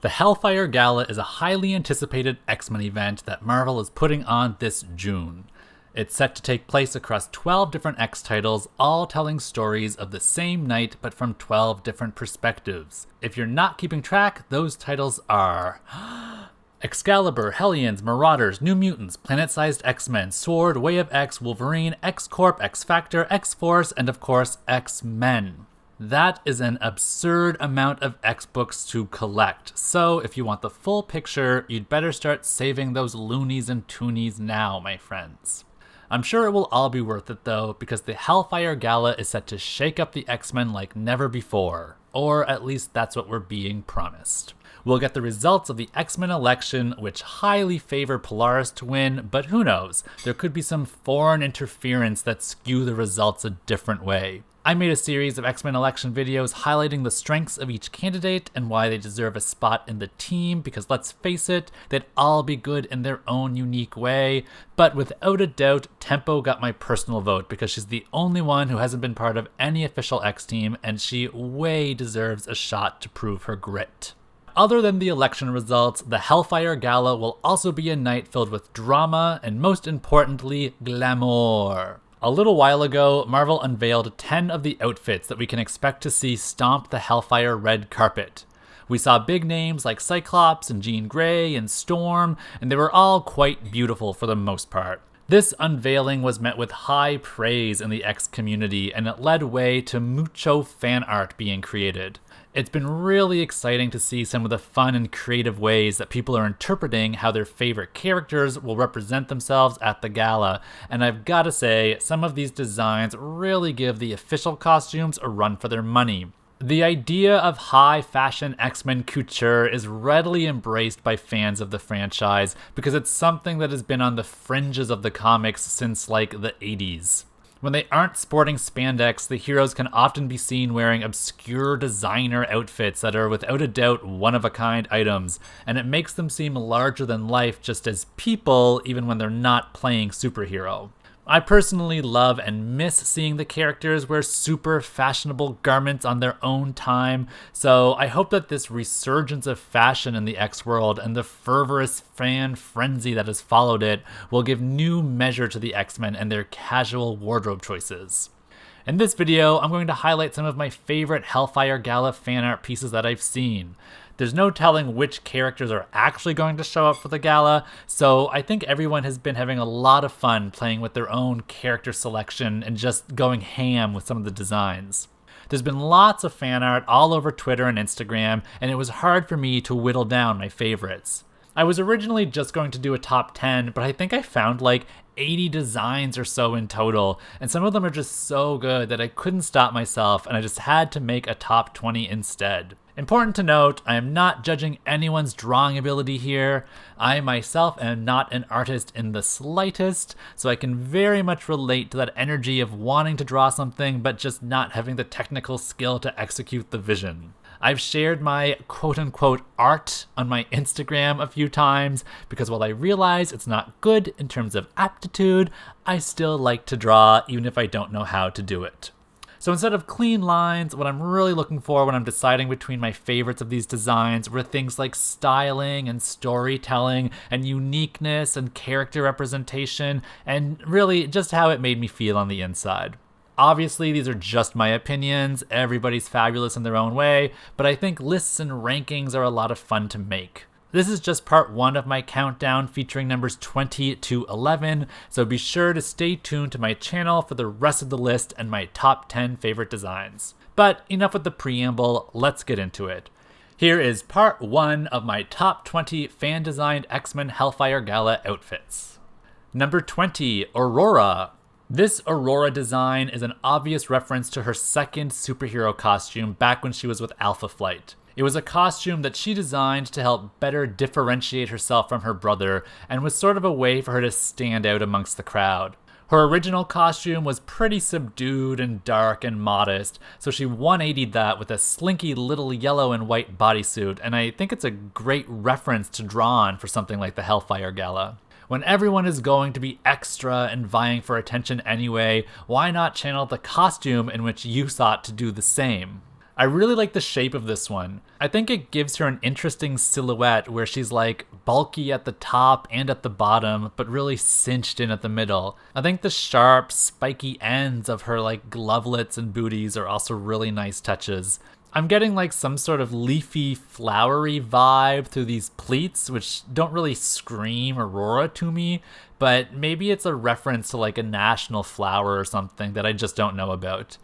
The Hellfire Gala is a highly anticipated X-Men event that Marvel is putting on this June. It's set to take place across 12 different X titles, all telling stories of the same night but from 12 different perspectives. If you're not keeping track, those titles are Excalibur, Hellions, Marauders, New Mutants, Planet-Sized X-Men, Sword, Way of X, Wolverine, X-Corp, X-Factor, X-Force, and of course, X-Men. That is an absurd amount of X books to collect, so if you want the full picture, you'd better start saving those loonies and toonies now, my friends. I'm sure it will all be worth it though, because the Hellfire Gala is set to shake up the X-Men like never before, or at least that's what we're being promised. We'll get the results of the X-Men election, which highly favor Polaris to win, but who knows, there could be some foreign interference that skew the results a different way. I made a series of X-Men election videos highlighting the strengths of each candidate and why they deserve a spot in the team, because let's face it, they'd all be good in their own unique way. But without a doubt, Tempo got my personal vote because she's the only one who hasn't been part of any official X team, and she way deserves a shot to prove her grit. Other than the election results, the Hellfire Gala will also be a night filled with drama and, most importantly, glamour. A little while ago, Marvel unveiled 10 of the outfits that we can expect to see stomp the Hellfire red carpet. We saw big names like Cyclops and Jean Grey and Storm, and they were all quite beautiful for the most part. This unveiling was met with high praise in the X community, and it led way to mucho fan art being created. It's been really exciting to see some of the fun and creative ways that people are interpreting how their favorite characters will represent themselves at the gala, and I've gotta say, some of these designs really give the official costumes a run for their money. The idea of high fashion X-Men couture is readily embraced by fans of the franchise because it's something that has been on the fringes of the comics since like the 80s. When they aren't sporting spandex, the heroes can often be seen wearing obscure designer outfits that are without a doubt one-of-a-kind items, and it makes them seem larger than life just as people, even when they're not playing superhero. I personally love and miss seeing the characters wear super fashionable garments on their own time, so I hope that this resurgence of fashion in the X world and the fervorous fan frenzy that has followed it will give new measure to the X-Men and their casual wardrobe choices. In this video, I'm going to highlight some of my favorite Hellfire Gala fan art pieces that I've seen. There's no telling which characters are actually going to show up for the gala, so I think everyone has been having a lot of fun playing with their own character selection and just going ham with some of the designs. There's been lots of fan art all over Twitter and Instagram, and it was hard for me to whittle down my favorites. I was originally just going to do a top 10, but I think I found like 80 designs or so in total, and some of them are just so good that I couldn't stop myself, and I just had to make a top 20 instead. Important to note, I am not judging anyone's drawing ability here. I myself am not an artist in the slightest, so I can very much relate to that energy of wanting to draw something but just not having the technical skill to execute the vision. I've shared my quote-unquote art on my Instagram a few times because while I realize it's not good in terms of aptitude, I still like to draw even if I don't know how to do it. So instead of clean lines, what I'm really looking for when I'm deciding between my favorites of these designs were things like styling and storytelling and uniqueness and character representation and really just how it made me feel on the inside. Obviously, these are just my opinions, everybody's fabulous in their own way, but I think lists and rankings are a lot of fun to make. This is just part 1 of my countdown featuring numbers 20 to 11, so be sure to stay tuned to my channel for the rest of the list and my top 10 favorite designs. But enough with the preamble, let's get into it. Here is part 1 of my top 20 fan-designed X-Men Hellfire Gala outfits. Number 20, Aurora. This Aurora design is an obvious reference to her second superhero costume back when she was with Alpha Flight. It was a costume that she designed to help better differentiate herself from her brother and was sort of a way for her to stand out amongst the crowd. Her original costume was pretty subdued and dark and modest, so she 180'd that with a slinky little yellow and white bodysuit, and I think it's a great reference to draw on for something like the Hellfire Gala. When everyone is going to be extra and vying for attention anyway, why not channel the costume in which you sought to do the same? I really like the shape of this one. I think it gives her an interesting silhouette where she's like bulky at the top and at the bottom, but really cinched in at the middle. I think the sharp, spiky ends of her like glovelets and booties are also really nice touches. I'm getting like some sort of leafy, flowery vibe through these pleats, which don't really scream Aurora to me, but maybe it's a reference to like a national flower or something that I just don't know about.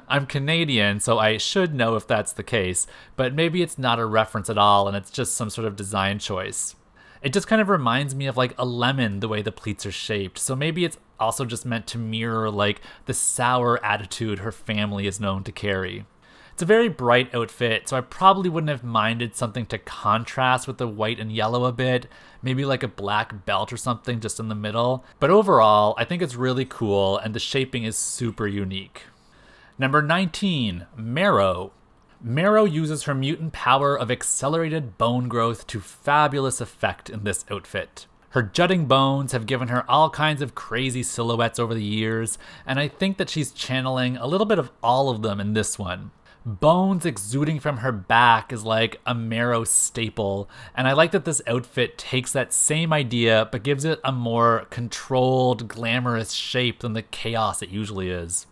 I'm Canadian, so I should know if that's the case, but maybe it's not a reference at all and it's just some sort of design choice. It just kind of reminds me of like a lemon the way the pleats are shaped, so maybe it's also just meant to mirror like the sour attitude her family is known to carry. It's a very bright outfit, so I probably wouldn't have minded something to contrast with the white and yellow a bit, maybe like a black belt or something just in the middle. But overall, I think it's really cool and the shaping is super unique. Number 19, Marrow. Marrow uses her mutant power of accelerated bone growth to fabulous effect in this outfit. Her jutting bones have given her all kinds of crazy silhouettes over the years, and I think that she's channeling a little bit of all of them in this one. Bones exuding from her back is like a Marrow staple, and I like that this outfit takes that same idea but gives it a more controlled, glamorous shape than the chaos it usually is.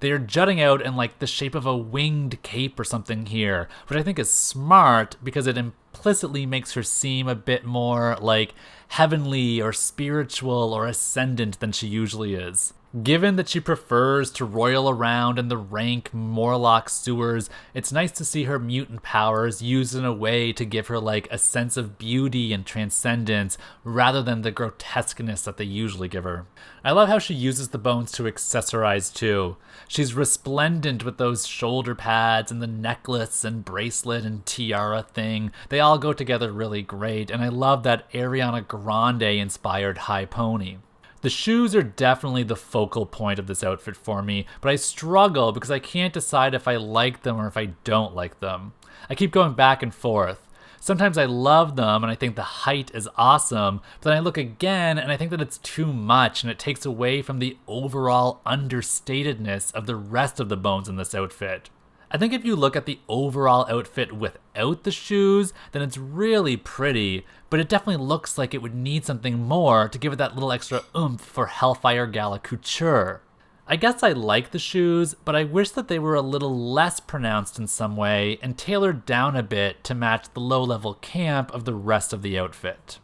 They are jutting out in like the shape of a winged cape or something here, which I think is smart because it implicitly makes her seem a bit more like heavenly or spiritual or ascendant than she usually is. Given that she prefers to roil around in the rank Morlock sewers, it's nice to see her mutant powers used in a way to give her like a sense of beauty and transcendence rather than the grotesqueness that they usually give her. I love how she uses the bones to accessorize too. She's resplendent with those shoulder pads and the necklace and bracelet and tiara thing. They all go together really great, and I love that Ariana Grande inspired high pony. The shoes are definitely the focal point of this outfit for me, but I struggle because I can't decide if I like them or if I don't like them. I keep going back and forth. Sometimes I love them and I think the height is awesome, but then I look again and I think that it's too much and it takes away from the overall understatedness of the rest of the bones in this outfit. I think if you look at the overall outfit without the shoes, then it's really pretty, but it definitely looks like it would need something more to give it that little extra oomph for Hellfire Gala couture. I guess I like the shoes, but I wish that they were a little less pronounced in some way and tailored down a bit to match the low-level camp of the rest of the outfit.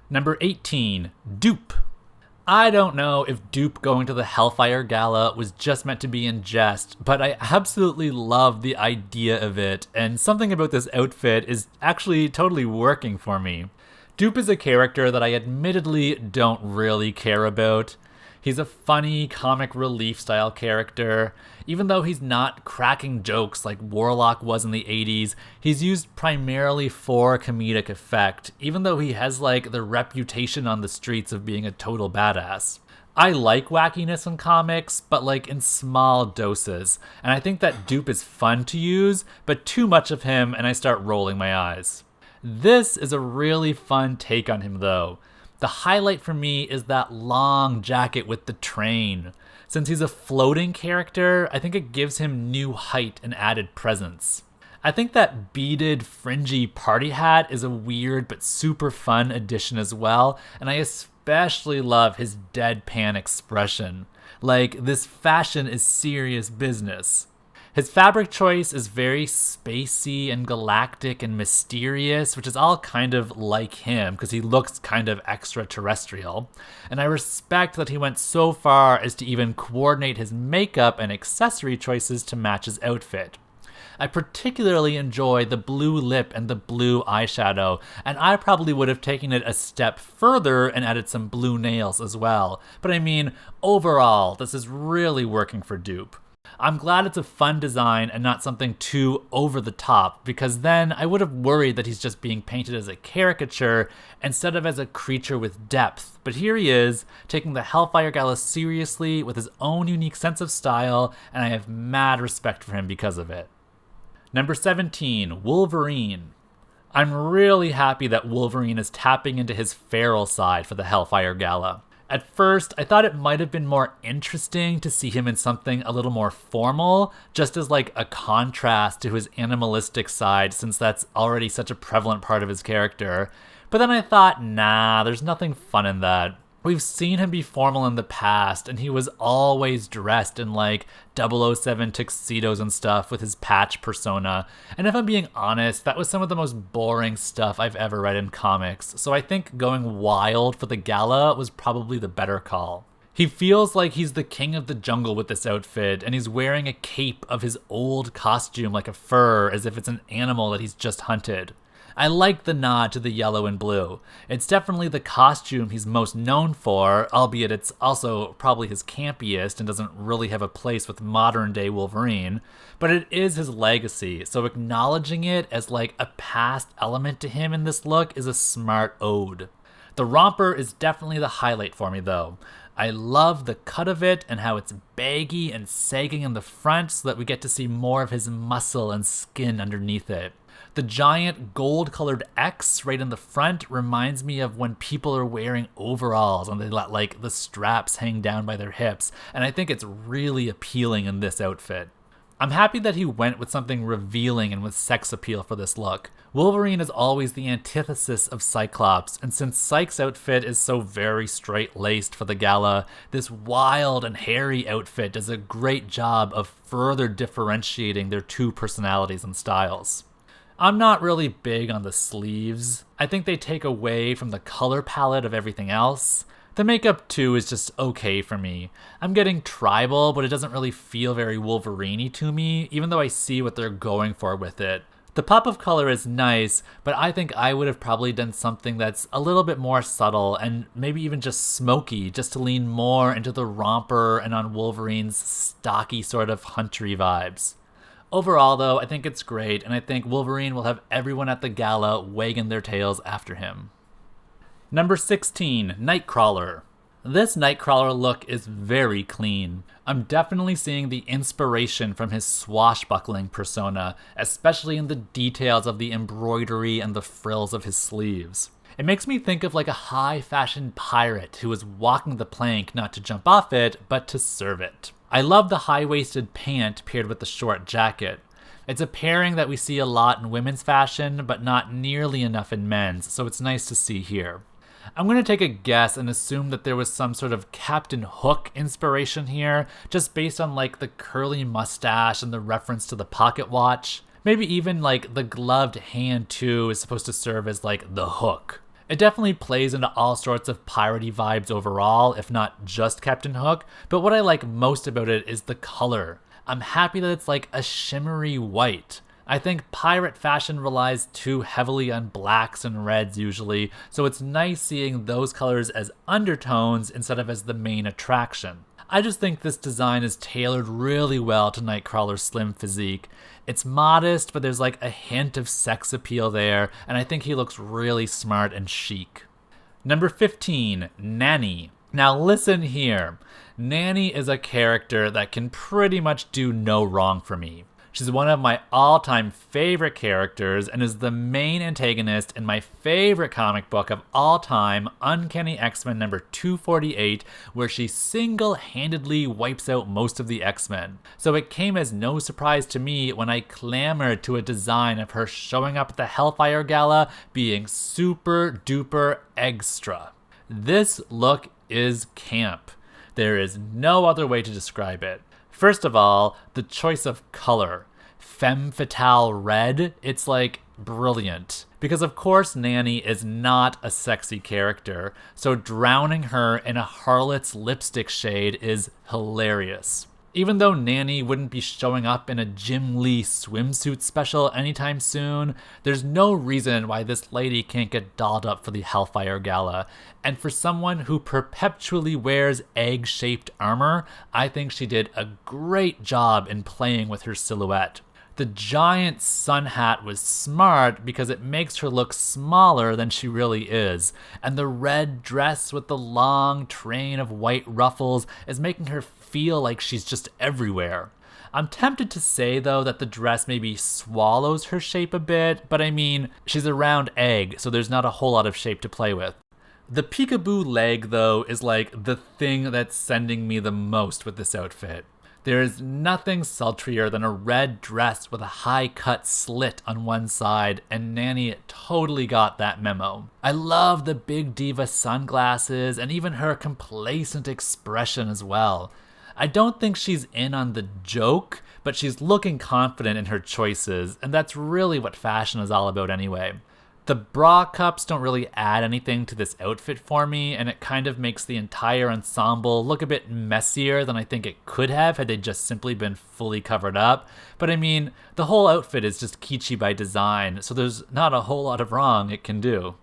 Number 18, Doop. I don't know if Doop going to the Hellfire Gala was just meant to be in jest, but I absolutely love the idea of it, and something about this outfit is actually totally working for me. Doop is a character that I admittedly don't really care about. He's a funny, comic relief style character. Even though he's not cracking jokes like Warlock was in the 80s, he's used primarily for comedic effect, even though he has like the reputation on the streets of being a total badass. I like wackiness in comics, but like in small doses, and I think that Doop is fun to use, but too much of him and I start rolling my eyes. This is a really fun take on him though. The highlight for me is that long jacket with the train. Since he's a floating character, I think it gives him new height and added presence. I think that beaded, fringy party hat is a weird but super fun addition as well, and I especially love his deadpan expression. Like, this fashion is serious business. His fabric choice is very spacey and galactic and mysterious, which is all kind of like him because he looks kind of extraterrestrial. And I respect that he went so far as to even coordinate his makeup and accessory choices to match his outfit. I particularly enjoy the blue lip and the blue eyeshadow, and I probably would have taken it a step further and added some blue nails as well. But I mean, overall, this is really working for Doop. I'm glad it's a fun design and not something too over the top, because then I would have worried that he's just being painted as a caricature instead of as a creature with depth. But here he is, taking the Hellfire Gala seriously with his own unique sense of style, and I have mad respect for him because of it. Number 17, Wolverine. I'm really happy that Wolverine is tapping into his feral side for the Hellfire Gala. At first, I thought it might have been more interesting to see him in something a little more formal, just as like a contrast to his animalistic side, since that's already such a prevalent part of his character. But then I thought, nah, there's nothing fun in that. We've seen him be formal in the past, and he was always dressed in like 007 tuxedos and stuff with his patch persona. And if I'm being honest, that was some of the most boring stuff I've ever read in comics, so I think going wild for the gala was probably the better call. He feels like he's the king of the jungle with this outfit, and he's wearing a cape of his old costume like a fur, as if it's an animal that he's just hunted. I like the nod to the yellow and blue. It's definitely the costume he's most known for, albeit it's also probably his campiest and doesn't really have a place with modern day Wolverine, but it is his legacy, so acknowledging it as like a past element to him in this look is a smart ode. The romper is definitely the highlight for me though. I love the cut of it and how it's baggy and sagging in the front so that we get to see more of his muscle and skin underneath it. The giant gold-colored X right in the front reminds me of when people are wearing overalls and they let like the straps hang down by their hips, and I think it's really appealing in this outfit. I'm happy that he went with something revealing and with sex appeal for this look. Wolverine is always the antithesis of Cyclops, and since Cyke's outfit is so very straight-laced for the gala, this wild and hairy outfit does a great job of further differentiating their two personalities and styles. I'm not really big on the sleeves. I think they take away from the color palette of everything else. The makeup too is just okay for me. I'm getting tribal, but it doesn't really feel very Wolverine-y to me, even though I see what they're going for with it. The pop of color is nice, but I think I would have probably done something that's a little bit more subtle and maybe even just smoky, just to lean more into the romper and on Wolverine's stocky sort of huntery vibes. Overall, though, I think it's great, and I think Wolverine will have everyone at the gala wagging their tails after him. Number 16, Nightcrawler. This Nightcrawler look is very clean. I'm definitely seeing the inspiration from his swashbuckling persona, especially in the details of the embroidery and the frills of his sleeves. It makes me think of like a high-fashion pirate who is walking the plank not to jump off it, but to serve it. I love the high-waisted pant paired with the short jacket. It's a pairing that we see a lot in women's fashion, but not nearly enough in men's, so it's nice to see here. I'm going to take a guess and assume that there was some sort of Captain Hook inspiration here, just based on like the curly mustache and the reference to the pocket watch. Maybe even like the gloved hand too is supposed to serve as like the hook. It definitely plays into all sorts of piratey vibes overall, if not just Captain Hook, but what I like most about it is the color. I'm happy that it's like a shimmery white. I think pirate fashion relies too heavily on blacks and reds usually, so it's nice seeing those colors as undertones instead of as the main attraction. I just think this design is tailored really well to Nightcrawler's slim physique. It's modest, but there's like a hint of sex appeal there, and I think he looks really smart and chic. Number 15, Nanny. Now listen here. Nanny is a character that can pretty much do no wrong for me. She's one of my all-time favorite characters and is the main antagonist in my favorite comic book of all time, Uncanny X-Men number 248, where she single-handedly wipes out most of the X-Men. So it came as no surprise to me when I clamored to a design of her showing up at the Hellfire Gala being super duper extra. This look is camp. There is no other way to describe it. First of all, the choice of color. Femme fatale red, it's like brilliant. Because of course Nanny is not a sexy character, so drowning her in a harlot's lipstick shade is hilarious. Even though Nanny wouldn't be showing up in a Jim Lee swimsuit special anytime soon, there's no reason why this lady can't get dolled up for the Hellfire Gala. And for someone who perpetually wears egg-shaped armor, I think she did a great job in playing with her silhouette. The giant sun hat was smart because it makes her look smaller than she really is, and the red dress with the long train of white ruffles is making her feel like she's just everywhere. I'm tempted to say though that the dress maybe swallows her shape a bit, but I mean, she's a round egg, so there's not a whole lot of shape to play with. The peekaboo leg, though, is like the thing that's sending me the most with this outfit. There is nothing sultrier than a red dress with a high-cut slit on one side, and Nanny totally got that memo. I love the big diva sunglasses and even her complacent expression as well. I don't think she's in on the joke, but she's looking confident in her choices, and that's really what fashion is all about anyway. The bra cups don't really add anything to this outfit for me, and it kind of makes the entire ensemble look a bit messier than I think it could have had they just simply been fully covered up. But I mean, the whole outfit is just kitschy by design, so there's not a whole lot of wrong it can do.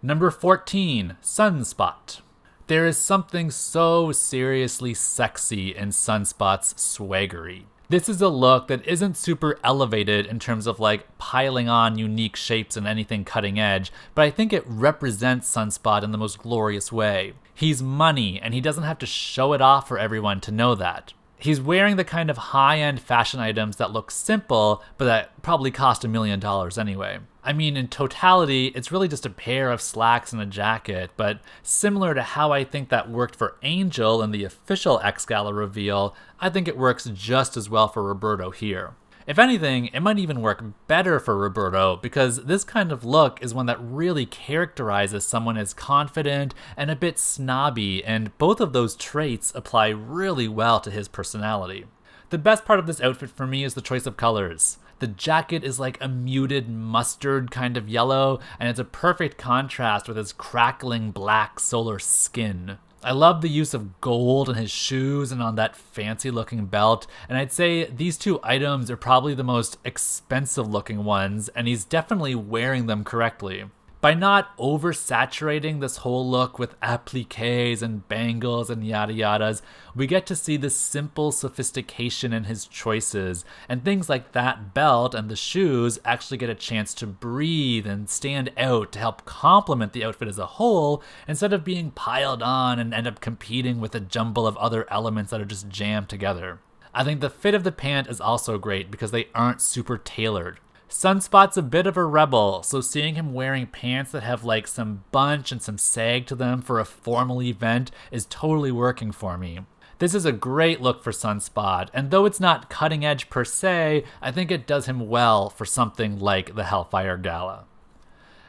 Number 14, Sunspot. There is something so seriously sexy in Sunspot's swaggery. This is a look that isn't super elevated in terms of like piling on unique shapes and anything cutting edge, but I think it represents Sunspot in the most glorious way. He's money, and he doesn't have to show it off for everyone to know that. He's wearing the kind of high-end fashion items that look simple, but that probably cost $1 million anyway. I mean, in totality, it's really just a pair of slacks and a jacket, but similar to how I think that worked for Angel in the official X-Gala reveal, I think it works just as well for Roberto here. If anything, it might even work better for Roberto, because this kind of look is one that really characterizes someone as confident and a bit snobby, and both of those traits apply really well to his personality. The best part of this outfit for me is the choice of colors. The jacket is like a muted mustard kind of yellow, and it's a perfect contrast with his crackling black solar skin. I love the use of gold in his shoes and on that fancy looking belt, and I'd say these two items are probably the most expensive looking ones, and he's definitely wearing them correctly. By not oversaturating this whole look with appliques and bangles and yada yadas, we get to see the simple sophistication in his choices, and things like that belt and the shoes actually get a chance to breathe and stand out to help complement the outfit as a whole, instead of being piled on and end up competing with a jumble of other elements that are just jammed together. I think the fit of the pant is also great because they aren't super tailored. Sunspot's a bit of a rebel, so seeing him wearing pants that have like some bunch and some sag to them for a formal event is totally working for me. This is a great look for Sunspot, and though it's not cutting edge per se, I think it does him well for something like the Hellfire Gala.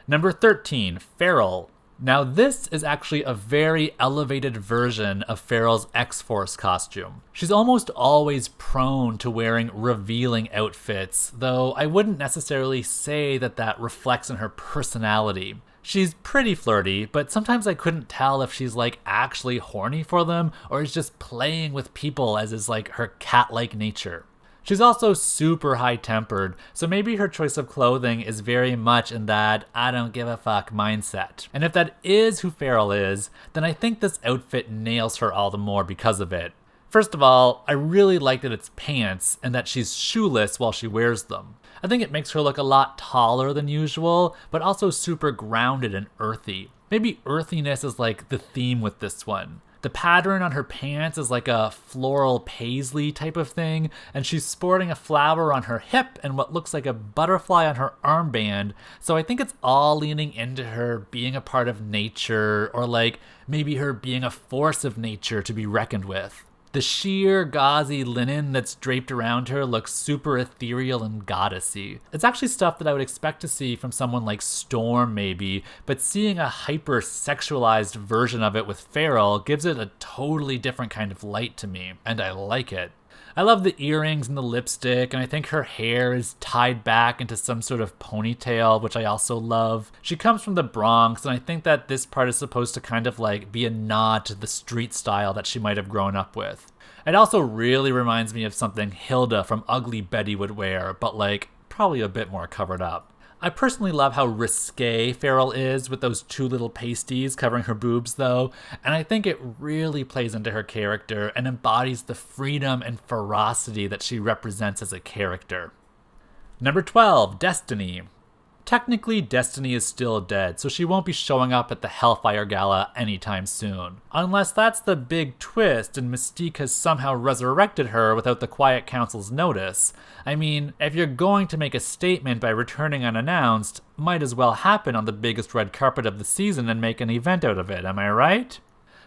Number 13, Feral. Now this is actually a very elevated version of Feral's X-Force costume. She's almost always prone to wearing revealing outfits, though I wouldn't necessarily say that reflects in her personality. She's pretty flirty, but sometimes I couldn't tell if she's like actually horny for them or is just playing with people as is like her cat-like nature. She's also super high-tempered, so maybe her choice of clothing is very much in that I don't give a fuck mindset. And if that is who Feral is, then I think this outfit nails her all the more because of it. First of all, I really like that it's pants and that she's shoeless while she wears them. I think it makes her look a lot taller than usual, but also super grounded and earthy. Maybe earthiness is like the theme with this one. The pattern on her pants is like a floral paisley type of thing, and she's sporting a flower on her hip and what looks like a butterfly on her armband, so I think it's all leaning into her being a part of nature, or like maybe her being a force of nature to be reckoned with. The sheer gauzy linen that's draped around her looks super ethereal and goddessy. It's actually stuff that I would expect to see from someone like Storm maybe, but seeing a hyper-sexualized version of it with Feral gives it a totally different kind of light to me, and I like it. I love the earrings and the lipstick, and I think her hair is tied back into some sort of ponytail, which I also love. She comes from the Bronx, and I think that this part is supposed to kind of like be a nod to the street style that she might have grown up with. It also really reminds me of something Hilda from Ugly Betty would wear, but like probably a bit more covered up. I personally love how risque Feral is with those two little pasties covering her boobs though, and I think it really plays into her character and embodies the freedom and ferocity that she represents as a character. Number 12, Destiny. Technically, Destiny is still dead, so she won't be showing up at the Hellfire Gala anytime soon. Unless that's the big twist and Mystique has somehow resurrected her without the Quiet Council's notice. I mean, if you're going to make a statement by returning unannounced, might as well happen on the biggest red carpet of the season and make an event out of it, am I right?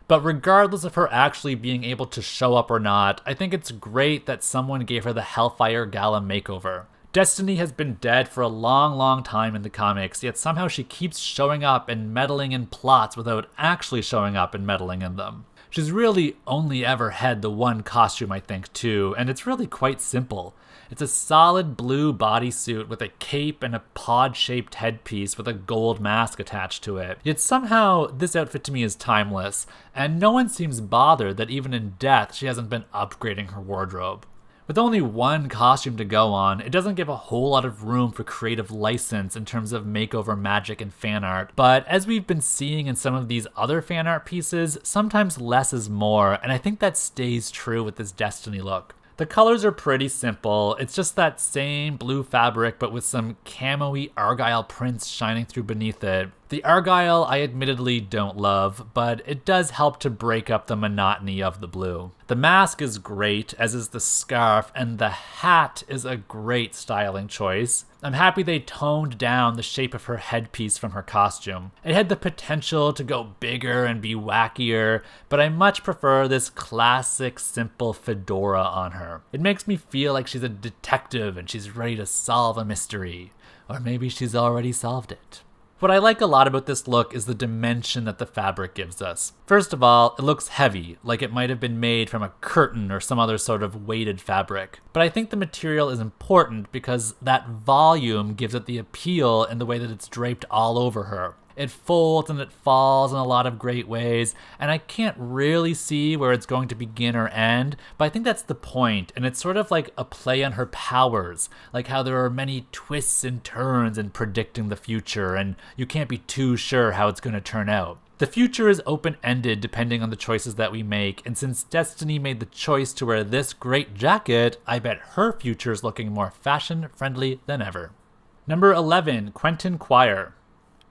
But regardless of her actually being able to show up or not, I think it's great that someone gave her the Hellfire Gala makeover. Destiny has been dead for a long time in the comics, yet somehow she keeps showing up and meddling in plots without actually showing up and meddling in them. She's really only ever had the one costume, I think, too, and it's really quite simple. It's a solid blue bodysuit with a cape and a pod-shaped headpiece with a gold mask attached to it. Yet somehow, this outfit to me is timeless, and no one seems bothered that even in death she hasn't been upgrading her wardrobe. With only one costume to go on, it doesn't give a whole lot of room for creative license in terms of makeover magic and fan art, but as we've been seeing in some of these other fan art pieces, sometimes less is more, and I think that stays true with this Destiny look. The colors are pretty simple, it's just that same blue fabric but with some camo-y argyle prints shining through beneath it. The argyle I admittedly don't love, but it does help to break up the monotony of the blue. The mask is great, as is the scarf, and the hat is a great styling choice. I'm happy they toned down the shape of her headpiece from her costume. It had the potential to go bigger and be wackier, but I much prefer this classic, simple fedora on her. It makes me feel like she's a detective and she's ready to solve a mystery. Or maybe she's already solved it. What I like a lot about this look is the dimension that the fabric gives us. First of all, it looks heavy, like it might have been made from a curtain or some other sort of weighted fabric. But I think the material is important because that volume gives it the appeal in the way that it's draped all over her. It folds and it falls in a lot of great ways, and I can't really see where it's going to begin or end, but I think that's the point, and it's sort of like a play on her powers, like how there are many twists and turns in predicting the future, and you can't be too sure how it's going to turn out. The future is open-ended depending on the choices that we make, and since Destiny made the choice to wear this great jacket, I bet her future is looking more fashion-friendly than ever. Number 11, Quentin Quire.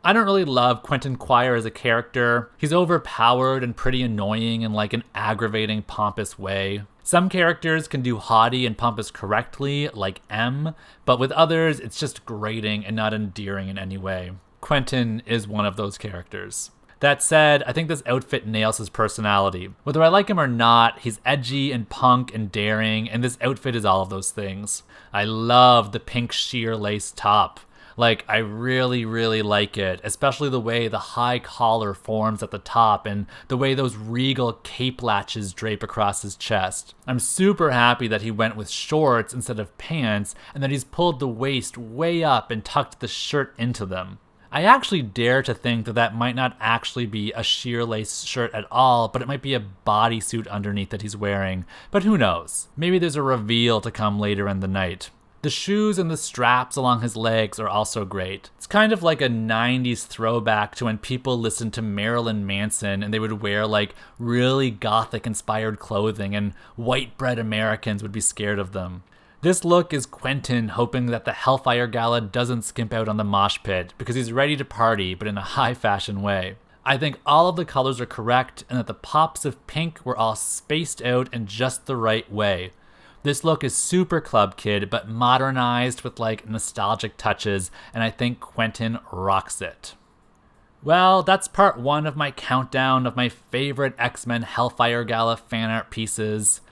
I don't really love Quentin Quire as a character. He's overpowered and pretty annoying in like an aggravating, pompous way. Some characters can do haughty and pompous correctly, like M, but with others, it's just grating and not endearing in any way. Quentin is one of those characters. That said, I think this outfit nails his personality. Whether I like him or not, he's edgy and punk and daring, and this outfit is all of those things. I love the pink sheer lace top. Like, I really like it, especially the way the high collar forms at the top and the way those regal cape latches drape across his chest. I'm super happy that he went with shorts instead of pants and that he's pulled the waist way up and tucked the shirt into them. I actually dare to think that that might not actually be a sheer lace shirt at all, but it might be a bodysuit underneath that he's wearing. But who knows? Maybe there's a reveal to come later in the night. The shoes and the straps along his legs are also great. It's kind of like a 90s throwback to when people listened to Marilyn Manson and they would wear like really gothic inspired clothing and white bread Americans would be scared of them. This look is Quentin hoping that the Hellfire Gala doesn't skimp out on the mosh pit because he's ready to party but in a high fashion way. I think all of the colors are correct and that the pops of pink were all spaced out in just the right way. This look is super Club Kid, but modernized with like nostalgic touches, and I think Quentin rocks it. Well, that's part 1 of my countdown of my favorite X-Men Hellfire Gala fan art pieces.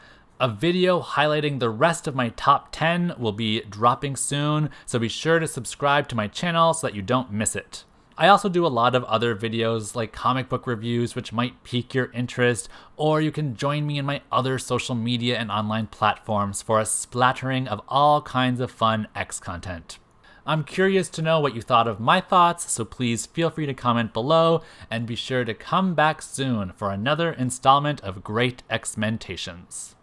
A video highlighting the rest of my top 10 will be dropping soon, so be sure to subscribe to my channel so that you don't miss it. I also do a lot of other videos like comic book reviews which might pique your interest, or you can join me in my other social media and online platforms for a splattering of all kinds of fun X content. I'm curious to know what you thought of my thoughts, so please feel free to comment below, and be sure to come back soon for another installment of Great X-Mentations.